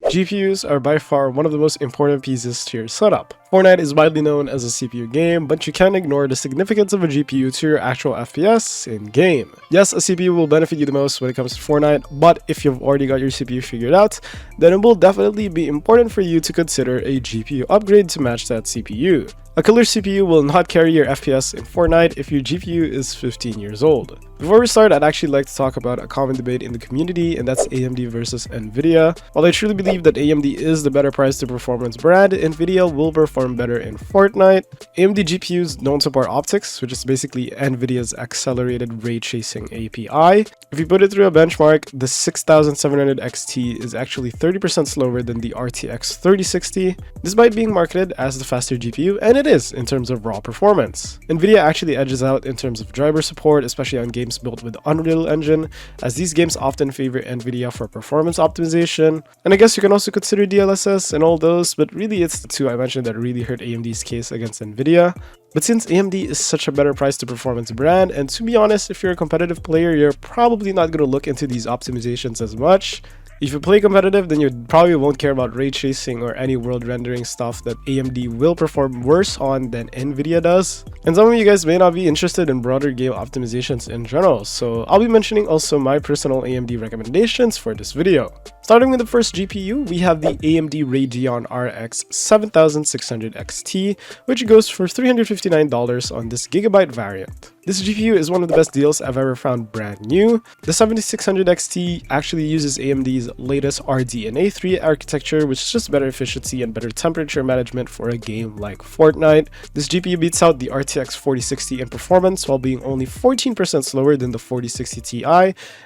GPUs are by far one of the most important pieces to your setup. Fortnite is widely known as a CPU game, but you can't ignore the significance of a GPU to your actual FPS in-game. Yes, a CPU will benefit you the most when it comes to Fortnite, but if you've already got your CPU figured out, then it will definitely be important for you to consider a GPU upgrade to match that CPU. A killer CPU will not carry your FPS in Fortnite if your GPU is 15 years old. Before we start, I'd actually like to talk about a common debate in the community, and that's AMD versus NVIDIA. While I truly believe that AMD is the better price to performance brand, NVIDIA will perform better in Fortnite. AMD GPUs don't support optics, which is basically NVIDIA's accelerated ray tracing API. If you put it through a benchmark, the 6700 XT is actually 30% slower than the RTX 3060, despite being marketed as the faster GPU, and it is in terms of raw performance. NVIDIA actually edges out in terms of driver support, especially on games built with Unreal Engine, as these games often favor NVIDIA for performance optimization. And I guess you can also consider DLSS and all those, but really it's the two I mentioned that really hurt AMD's case against NVIDIA. But since AMD is such a better price to performance brand, and to be honest, if you're a competitive player, you're probably not going to look into these optimizations as much. If you play competitive, then you probably won't care about ray tracing or any world rendering stuff that AMD will perform worse on than NVIDIA does. And some of you guys may not be interested in broader game optimizations in general, so I'll be mentioning also my personal AMD recommendations for this video. Starting with the first GPU, we have the AMD Radeon RX 7600 XT, which goes for $359 on this Gigabyte variant. This GPU is one of the best deals I've ever found brand new. The 7600 XT actually uses AMD's latest RDNA 3 architecture, which is just better efficiency and better temperature management for a game like Fortnite. This GPU beats out the RTX 4060 in performance while being only 14% slower than the 4060 Ti,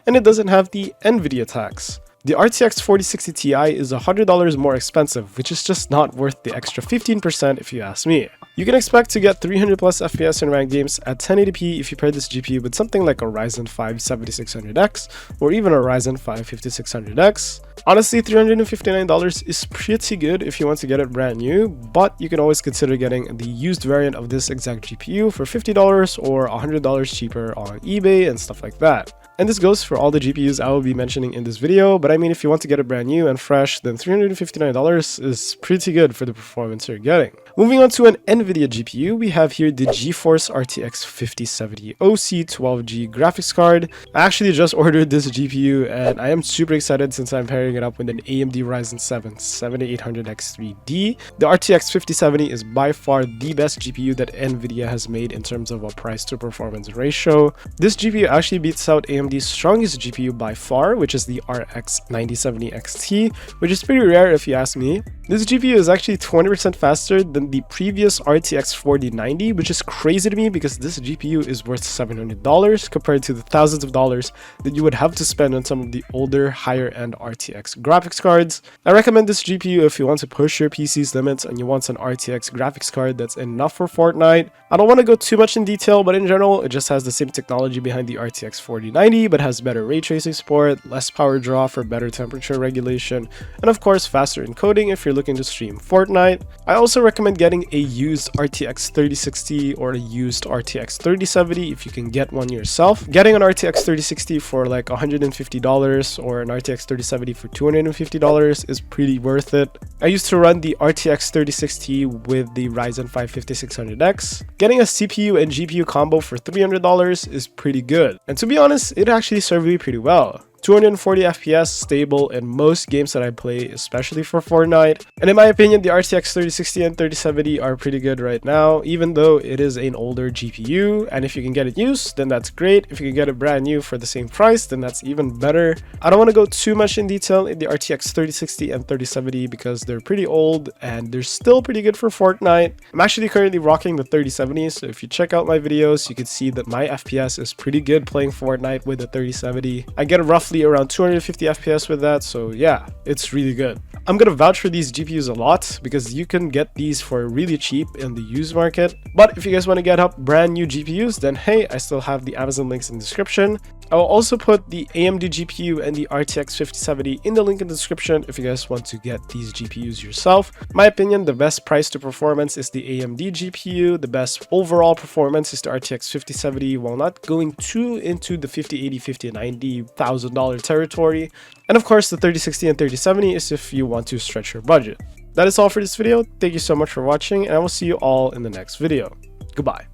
and it doesn't have the NVIDIA tax. The RTX 4060 Ti is $100 more expensive, which is just not worth the extra 15% if you ask me. You can expect to get 300 plus FPS in ranked games at 1080p if you pair this GPU with something like a Ryzen 5 7600X or even a Ryzen 5 5600X. Honestly, $359 is pretty good if you want to get it brand new, but you can always consider getting the used variant of this exact GPU for $50 or $100 cheaper on eBay and stuff like that. And this goes for all the GPUs I will be mentioning in this video, but I mean, if you want to get it brand new and fresh, then $359 is pretty good for the performance you're getting. Moving on to an NVIDIA GPU, we have here the GeForce RTX 5070 OC 12G graphics card. I actually just ordered this GPU and I am super excited since I'm pairing it up with an AMD Ryzen 7 7800X3D. The RTX 5070 is by far the best GPU that NVIDIA has made in terms of a price to performance ratio. This GPU actually beats out AMD's strongest GPU by far, which is the RX 9070 XT, which is pretty rare if you ask me. This GPU is actually 20% faster than the previous RTX 4090, which is crazy to me because this GPU is worth $700 compared to the thousands of dollars that you would have to spend on some of the older, higher-end RTX graphics cards. I recommend this GPU if you want to push your PC's limits and you want an RTX graphics card that's enough for Fortnite. I don't want to go too much in detail, but in general, it just has the same technology behind the RTX 4090, but has better ray tracing support, less power draw for better temperature regulation, and of course faster encoding if you're looking to stream Fortnite. I also recommend getting a used RTX 3060 or a used RTX 3070 if you can get one yourself. Getting an RTX 3060 for like $150 or an RTX 3070 for $250 is pretty worth it. I used to run the RTX 3060 with the Ryzen 5 5600X. Getting a CPU and GPU combo for $300 is pretty good, and to be honest, it actually served me pretty well. 240 FPS stable in most games that I play, especially for Fortnite. And in my opinion, the RTX 3060 and 3070 are pretty good right now, even though it is an older GPU. And if you can get it used, then that's great. If you can get it brand new for the same price, then that's even better. I don't want to go too much in detail in the RTX 3060 and 3070 because they're pretty old and they're still pretty good for Fortnite. I'm actually currently rocking the 3070, so if you check out my videos, you can see that my FPS is pretty good playing Fortnite with the 3070. I get roughly around 250 FPS with that, so yeah, it's really good. I'm gonna vouch for these GPUs a lot because you can get these for really cheap in the used market. But if you guys want to get up brand new GPUs, then hey, I still have the Amazon links in the description. I will also put the AMD GPU and the RTX 5070 in the link in the description if you guys want to get these GPUs yourself. In my opinion, the best price to performance is the AMD GPU. The best overall performance is the RTX 5070, while not going too into the $50, $80, $50, $90,000 territory. And of course, the 3060 and 3070 is if you want to stretch your budget. That is all for this video. Thank you so much for watching, and I will see you all in the next video. Goodbye.